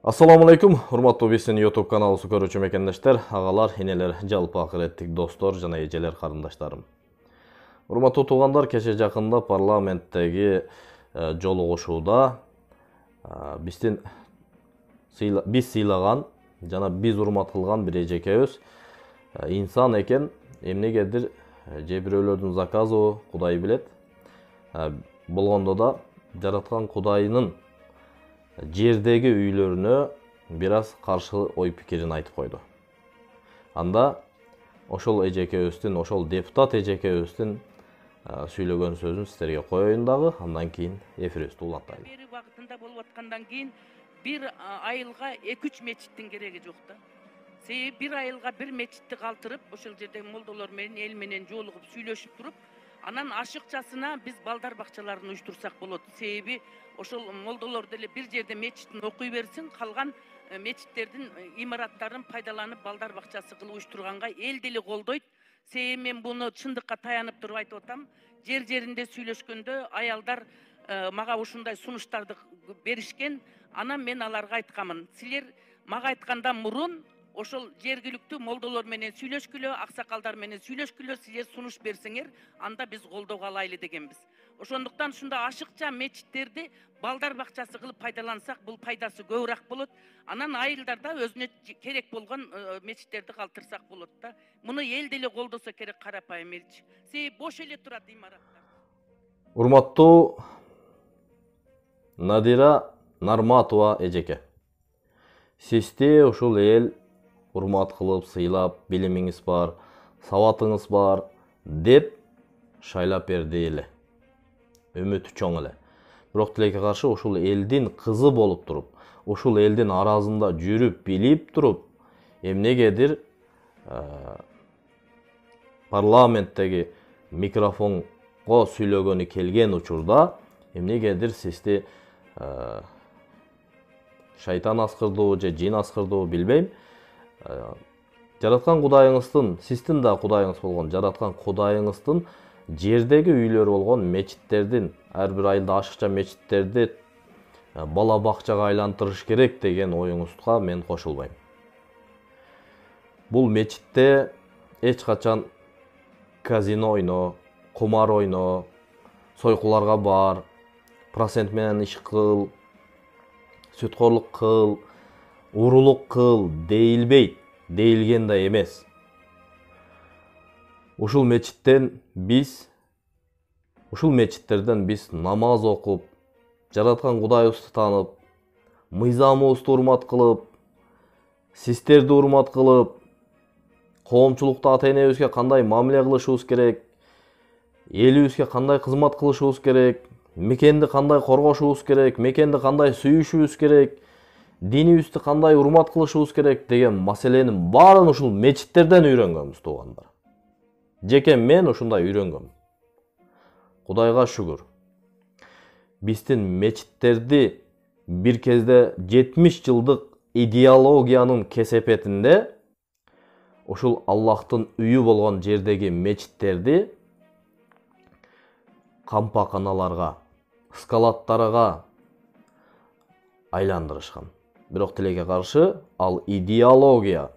Assalamu алейкум, урматтуу биздин YouTube каналыбызды көрүүчү мекендештер, агалар, энелер, жалпы акыреттик достор жана эжелер карындаштарым. Урматтуу туугандар, кече жакында парламенттеги жолугушууда биз сыйлаган жана биз урмат кылган бир эжекебиз инсан экен, эмнегедир же бирөөлөрдүн заказы Кудай билет. Болгондо да жараткан Кудайынын жердеги үйлөрүнө бир аз каршы ой пикирин айтып койду. Анда ошол эжекебиздин, ошол депутат эжекебиздин сүйлөгөн сөзүн сиздерге коеюн дагы, андан кийин эфирибизди улантайлы. Бери багытында болуп аткандан кийин бир айылга 2-3 мечиттин кереги жок да. Себеби бир айылга бир мечитти калтырып, ошол жерде молдолор менен эл менен жолугуп сүйлөшүп туруп, анан ашыкчасына биз балдар бакчаларын уюштурсак болот. Себеби ошол молдолор деле бир жерде мечиттин окуй берсин, калган мечиттердин имараттарын пайдаланып балдар бакчасы кылып уюштурганга эл деле колдойт. Себеби мен буну чындыкка таянып туруп айтып атам. Жер-жеринде сүйлөшкөндө аялдар мага ушундай сунуштарды беришкен. Анан мен аларга айткамын. Силер мага айткандан мурун ошол жергиликтүү молдолор менен сүйлөшкүлө, аксакалдар менен сүйлөшкүлө, силер сунуш берсеңер, анда биз колдоого алайлы дегенбиз. Ошондуктан ушундай ашыкча мечиттерди балдар бакчасы кылып пайдалансак, бул пайдасы көбүрөөк болот. Анан айылдарда өзүнө керек болгон мечиттерди калтырсак болот да. Муну эл деле колдосо керек, карапайым элчи. Себеби бош эле турат имараттар. Урматтуу Надира Нарматова эжеке. Сизди ушул эл урмат кылып, сыйлап, билимиңиз бар, сабатыңыз бар деп шайлап берди эле. Үмүтү чоң эле. Бирок тилекке каршы ушул элдин кызы болуп туруп, ушул элдин аразында жүрүп, билип туруп, эмнегедир парламенттеги микрофонго сүйлөгөнү келген учурда эмнегедир сизди шайтан аскырдуу же жин аскырдуу билбейм. Жараткан Кудайыңыздын, сиздин да Кудайыңыз болгон жараткан Кудайыңыздын жердеги үйлөрү болгон мечиттердин, ар бир айылда ашыкча мечиттерди бала бакчага айлантырыш керек деген оюңузга мен кошулбайм. Бул мечитте эч качан казино ойно, кумар ойно, сойкуларга бар, процент менен иш кыл, сүткорлук кыл, урулук кыл дейилбейт, дейилген да эмес. Ушул мечиттерден биз намаз окуп, жараткан Кудайыбызды таанып, мыйзамыбызды урмат кылып, сиздерди урмат кылып, коомчулукта ата-энебизге кандай мамиле кылышыбыз керек, элибизге кандай кызмат кылышыбыз керек, мекенди кандай коргошубуз керек, мекенди кандай сүйүшүбүз керек, динибизди кандай урмат кылышыбыз керек деген маселенин баарын ушул мечиттерден үйрөнгөнбүз туугандар. Жеке мен ушундай үйрөнгөм. Кудайга шүгүр. Биздин мечиттерди бир кезде 70 жылдык идеологиянын кесепетинде ушул Аллахтын үйү болгон жердеги мечиттерди кампаканаларга, скалаттарга айландырышкан. Бирок тилекке каршы ал идеология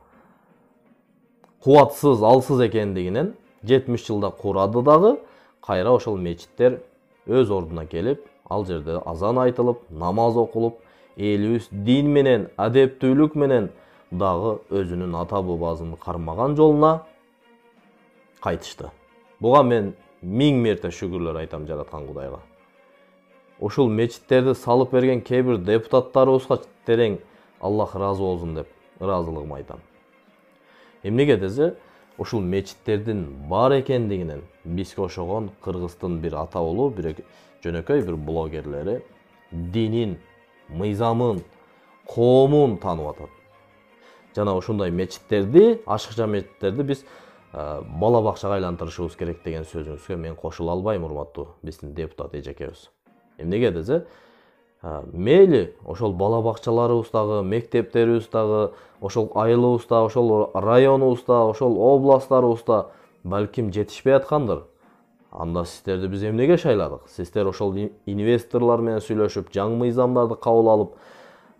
кубатсыз, алсыз экендигинен 70 жылда курады дагы, кайра ошол мечиттер өз ордуна келип, ал жерде азан айтылып, намаз окулуп, элибиз дин менен, адептүүлүк менен дагы өзүнүн ата бабасын кармаган жолуна кайтышты. Буга мен 1000 мерте шүгүрлөр айтам жараткан Кудайга. Ушул мечиттерди салып берген кээ бир депутаттарыбызга терең Аллах ыраазы болсун деп ыраазылыгымды айтам. Эмнеге десе, ушул мечиттердин бар экендигинен бизге ошогон Кыргыздын бир атаулуу, бир жөнөкөй бир блогерлери динин, мыйзамын, коомун таанып атат. Жана ушундай мечиттерди, ашыкча мечиттерди биз бала бакчага айлантырышыбыз керек деген сөзүңүзгө мен кошула албайм, урматтуу биздин депутат эжекебиз. Эмнеге десе, мейли ошол бала бакчаларыбыздагы, мектептерибиздагы, ошол айылыбызда, ошол районубузда, ошол областтарыбызда балким жетишпей аткандыр. Анда сиздерди биз эмнеге шайладык? Сиздер ошол инвесторлор менен сүйлөшүп, жаңы мыйзамдарды кабыл алып,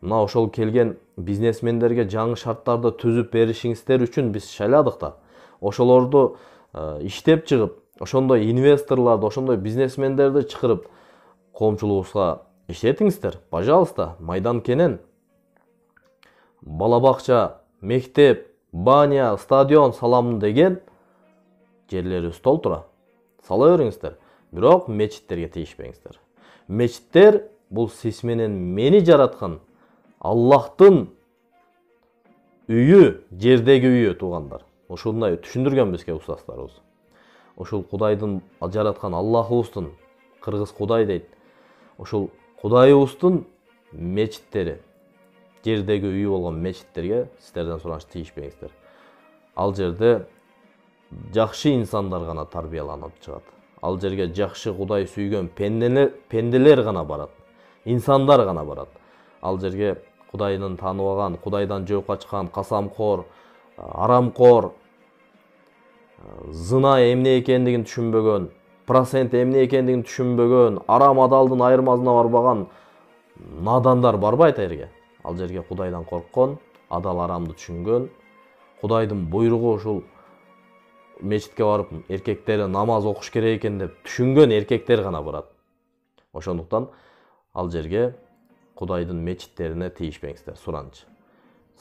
мына ошол келген бизнесмендерге жаңы шарттарды түзүп беришиңиздер үчүн биз шайладык да. Ошолорду иштеп чыгып, ошондой инвесторларды, ошондой бизнесмендерди чакырып коомчулугубузга иштетиңиздер. Пожалуйста, майдан кенен бала бакча, мектеп, баня, стадион саламын деген жерлерибиз толтура. Сала бериңиздер. Бирок мечиттерге тийишпеңиздер. Мечиттер бул сиз менен мени жараткан Аллахтын үйү, жердеги үйү, туугандар. Ушундай түшүндүргөн бизге устаздарыбыз. Ошол Кудайдын жараткан Аллахыбыздын, кыргыз Кудай дейт. Ошол Кудайыбыздын мечиттери, жердеги үйү болгон мечиттерге сиздерден сураныч тийишпеңиздер. Ал жерде жакшы инсандар гана тарбияланып чыгат. Ал жерге жакшы Кудай сүйгөн пенделер гана барат. Инсандар гана барат. Ал жерге Кудайдын тааныбаган, Кудайдан жөө качкан, касамкор, арамкор, зына эмне экендигин түшүнбөгөн, процент эмне экендигин түшүнбөгөн, арам адалдын айырмасына барбаган надандар барбайт жерге. Ал жерге Кудайдан корккон, адал арамды түшүнгөн, Кудайдын буйругу ушул мечитке барып эркектери намаз окуш керек экен деп түшүнгөн эркектер гана барат. Ошондуктан ал жерге Кудайдын мечиттерине тийишпеңиздер, сураныч.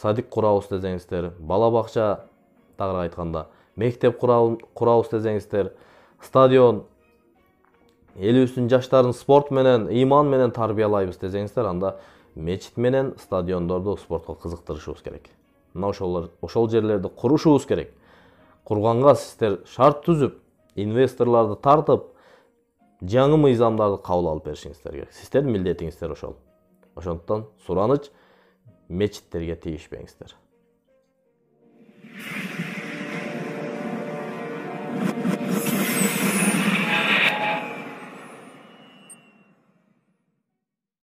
Садик курабыз десеңиздер, бала бакча, тагыраак айтканда, мектеп курабыз десеңиздер, стадион, элибиздин жаштарын спорт менен, иман менен тарбиялайбыз десеңиздер, анда мечит менен стадиондорду спортко кызыктырышыбыз керек. Мына ошол жерлерди курушубуз керек. Курганга сиздер шарт түзүп, инвесторларды тартып, жаңы мыйзамдарды кабыл алып беришиңиздер керек. Сиздердин милдетиңиздер ошол. Ошондуктан сураныч, мечиттерге тийишпеңиздер.